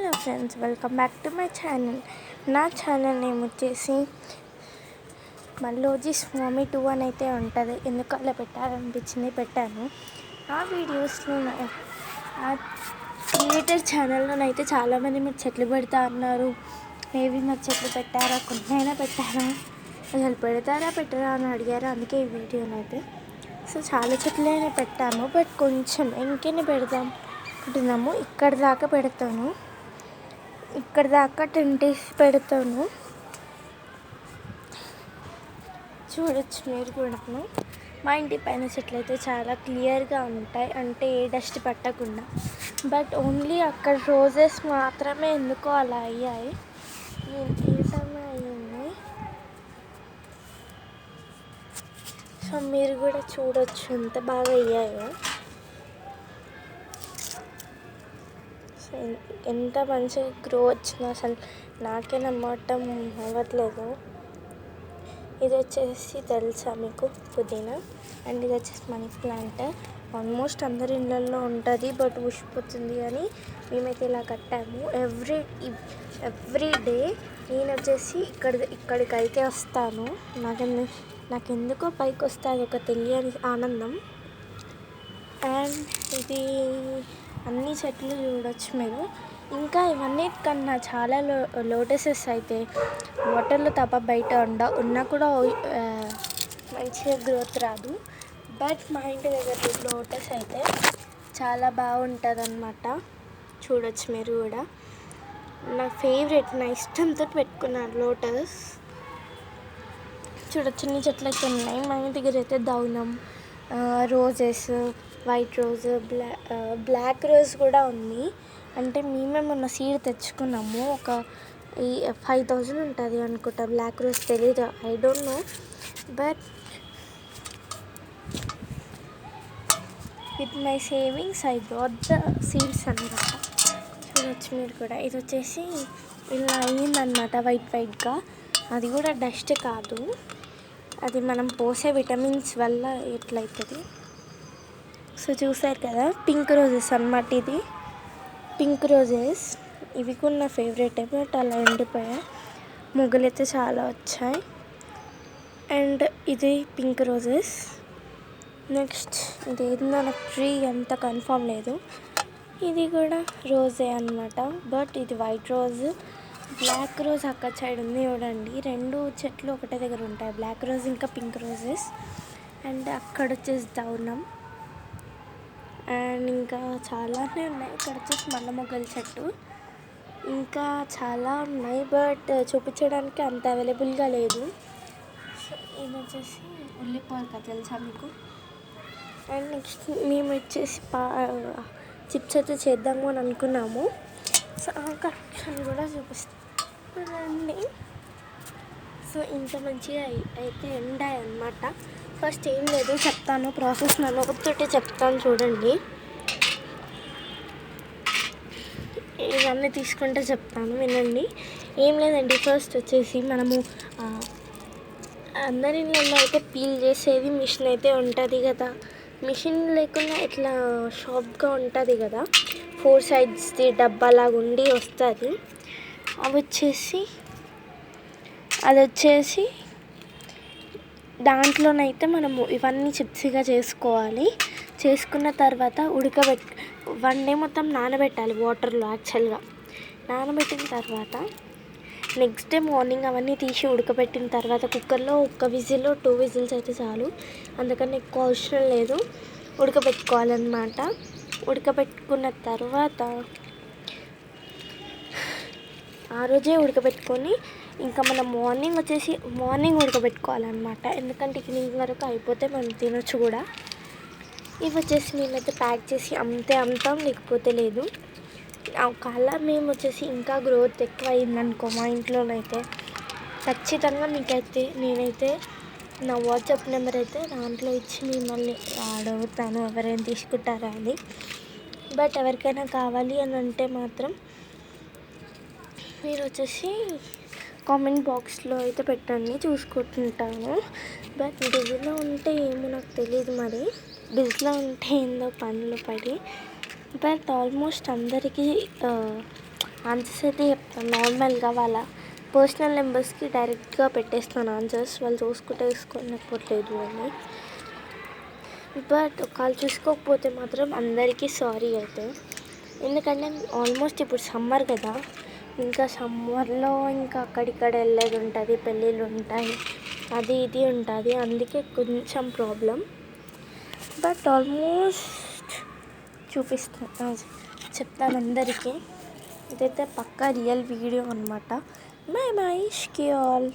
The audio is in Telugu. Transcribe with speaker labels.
Speaker 1: Hello friends, welcome back to my channel. నా ఛానల్ నేమ్ వచ్చేసి మల్లోజీస్ మమ్మీ 2 అని అయితే ఉంటుంది. ఎందుకు అలా పెట్టాలనిపించింది పెట్టాను. ఆ వీడియోస్లో ఆ క్రియేటర్ ఛానల్లోనైతే చాలామంది మీరు చెట్లు పెడతా అన్నారు. మేబీ మీరు చెట్లు పెట్టారా, కొన్నైనా పెట్టారా, అసలు పెడతారా పెట్టారా అని అడిగారు. అందుకే ఈ వీడియోనైతే చాలా చెట్లైనా పెట్టాము, బట్ కొంచెం ఇంకెన్ని పెడదాం అనుకుంటున్నాము. ఇక్కడ దాకా పెడతాను, ఇక్కడ దాకా 10 days పెడతాను. చూడొచ్చు మీరు కూడాను. మా ఇంటి పైన చెట్లు అయితే చాలా క్లియర్గా ఉంటాయి, అంటే ఏ డస్ట్ పట్టకుండా. బట్ ఓన్లీ అక్కడ రోజెస్ మాత్రమే ఎందుకో అలా అయ్యాయి. ఏంటన్నా అయ్యింది. సో మీరు కూడా చూడొచ్చు ఎంత బాగా అయ్యాయో. ఎంత మంచిగా గ్రో వచ్చిందో అసలు నాకే నమ్మటం అవ్వట్లేదు. ఇది వచ్చేసి తెలుసా మీకు, పుదీనా. అండ్ ఇది వచ్చేసి మనీ ప్లాంట్. ఆల్మోస్ట్ అందరి ఇళ్ళల్లో ఉంటుంది, బట్ ఊసిపోతుంది అని మేమైతే ఇలా కట్టాము. ఎవ్రీ డే నేను వచ్చేసి ఇక్కడికైతే వస్తాను. నాకెందుకో పైకి వస్తుంది ఒక తెలియని ఆనందం. అండ్ ఇది అన్ని చెట్లు చూడొచ్చు మీరు. ఇంకా ఇవన్నీ కన్నా చాలా లోటసెస్ అయితే వాటర్లో తప్ప బయట ఉన్నా కూడా మంచిగా గ్రోత్ రాదు. బట్ మా ఇంటి దగ్గర లోటస్ అయితే చాలా బాగుంటుంది అన్నమాట. చూడొచ్చు మీరు కూడా. నా ఫేవరెట్, నా ఇష్టంతో పెట్టుకున్నాను లోటస్. చూడొచ్చు చిన్న చెట్లు అయితే ఉన్నాయి. మా ఇంటి దగ్గర అయితే దౌనం, roses, white rose, black rose కూడా ఉంది. అంటే మేమే మొన్న సీడ్ తెచ్చుకున్నాము. ఒక 5,000 ఉంటుంది అనుకుంటా. బ్లాక్ రోజ్ తెలీదు, I don't know. But with my savings I brought the seeds అనమాట. చూడొచ్చు మీరు కూడా. ఇది వచ్చేసి ఇలా అయ్యిందనమాట వైట్గా. అది కూడా డస్ట్ కాదు, అది మనం పోసే విటమిన్స్ వల్ల ఎట్లయితుంది. సో చూసారు కదా, పింక్ రోజెస్ అన్నమాట. ఇది పింక్ రోజెస్. ఇవి కూడా నా ఫేవరెట్, బట్ అలా ఎండిపోయాయి. మొగ్గలు అయితే చాలా వచ్చాయి. అండ్ ఇది పింక్ రోజెస్. నెక్స్ట్ ఇది ఏందో నాకు ట్రీ అంత కన్ఫర్మ్ లేదు. ఇది కూడా రోజే అన్నమాట, బట్ ఇది వైట్ రోజ్. బ్లాక్ రోజ్ అక్కడ సైడ్ ఉంది చూడండి. 2 చెట్లు ఒకటే దగ్గర ఉంటాయి, బ్లాక్ రోజ్ ఇంకా పింక్ రోజెస్. అండ్ అక్కడ వచ్చేసి దౌనం. అండ్ ఇంకా చాలానే ఉన్నాయి. ఇక్కడ వచ్చేసి మల్ల మొగ్గల చెట్టు. ఇంకా చాలా ఉన్నాయి, బట్ చూపించడానికి అంత అవైలబుల్గా లేదు. సో ఇది వచ్చేసి ఉల్లిపాయ తెలుసా మీకు. అండ్ నెక్స్ట్ మేము వచ్చేసి చిప్స్ అయితే చేద్దాము అని అనుకున్నాము. సో కలెక్షన్ కూడా చూపిస్తానండి. సో ఇంత మంచిగా అయితే ఎండాయి అన్నమాట. ఫస్ట్ ఏం లేదు చెప్తాను, ప్రాసెస్ నమ్మకంతో చెప్తాను చూడండి. ఇవన్నీ తీసుకుంటే చెప్తాను, వినండి. ఏం లేదండి, ఫస్ట్ వచ్చేసి మనము అందరి ఇళ్ళల్లో అయితే పీల్ చేసేది మిషన్ అయితే ఉంటుంది కదా. మిషన్ లేకుండా ఇట్లా షార్ప్గా ఉంటుంది కదా, 4 sides డబ్బాలాగా ఉండి వస్తుంది. అది వచ్చేసి దాంట్లోనైతే మనము ఇవన్నీ చిప్స్గా చేసుకోవాలి. చేసుకున్న తర్వాత 1 day మొత్తం నానబెట్టాలి వాటర్లో. యాక్చువల్గా నానబెట్టిన తర్వాత నెక్స్ట్ డే మార్నింగ్ అవన్నీ తీసి ఉడకబెట్టిన తర్వాత కుక్కర్లో 1 విజిల్ 2 విజిల్స్ అయితే చాలు, అందుకని ఎక్కువ అవసరం లేదు. ఉడకబెట్టుకోవాలన్నమాట. ఉడకబెట్టుకున్న తర్వాత ఆ రోజే ఉడకబెట్టుకొని ఇంకా మనం మార్నింగ్ ఉడకబెట్టుకోవాలన్నమాట. ఎందుకంటే ఈవినింగ్ వరకు అయిపోతే మనం తినొచ్చు కూడా. ఇవి వచ్చేసి మేమైతే ప్యాక్ చేసి అమ్ముతాం, లేకపోతే లేదు. ఒకవేళ మేము వచ్చేసి ఇంకా గ్రోత్ ఎక్కువ అయిందనుకో మా ఇంట్లోనైతే ఖచ్చితంగా నేనైతే నా వాట్సాప్ నెంబర్ అయితే దాంట్లో ఇచ్చి మిమ్మల్ని అడుగుతాను ఎవరైనా తీసుకుంటారా అని. బట్ ఎవరికైనా కావాలి అని అంటే మాత్రం మీరు వచ్చేసి కామెంట్ బాక్స్లో అయితే పెట్టండి, చూసుకుంటుంటాను. బట్ బిజీలో ఉంటే ఏమో నాకు తెలియదు, మరి బిజీలో ఉంటే ఏందో పనులు పడి. బట్ ఆల్మోస్ట్ అందరికీ ఆన్సర్స్ అయితే చెప్తాను నార్మల్గా. వాళ్ళ పర్సనల్ నెంబర్స్కి డైరెక్ట్గా పెట్టేస్తాను ఆన్సర్స్, వాళ్ళు చూసుకోలేదు అని. బట్ ఒకవేళ చూసుకోకపోతే మాత్రం అందరికీ సారీ అయితే. ఎందుకంటే ఆల్మోస్ట్ ఇప్పుడు సమ్మర్ కదా, ఇంకా సమ్మర్లో ఇంకా అక్కడిక్కడ వెళ్ళేది ఉంటుంది, పెళ్ళిళ్ళు ఉంటాయి, అది ఇది ఉంటుంది, అందుకే కొంచెం ప్రాబ్లం. బట్ ఆల్మోస్ట్ చెప్తాను అందరికీ. ఇదైతే పక్కా రియల్ వీడియో అనమాట. మై మహేష్కి ఆల్.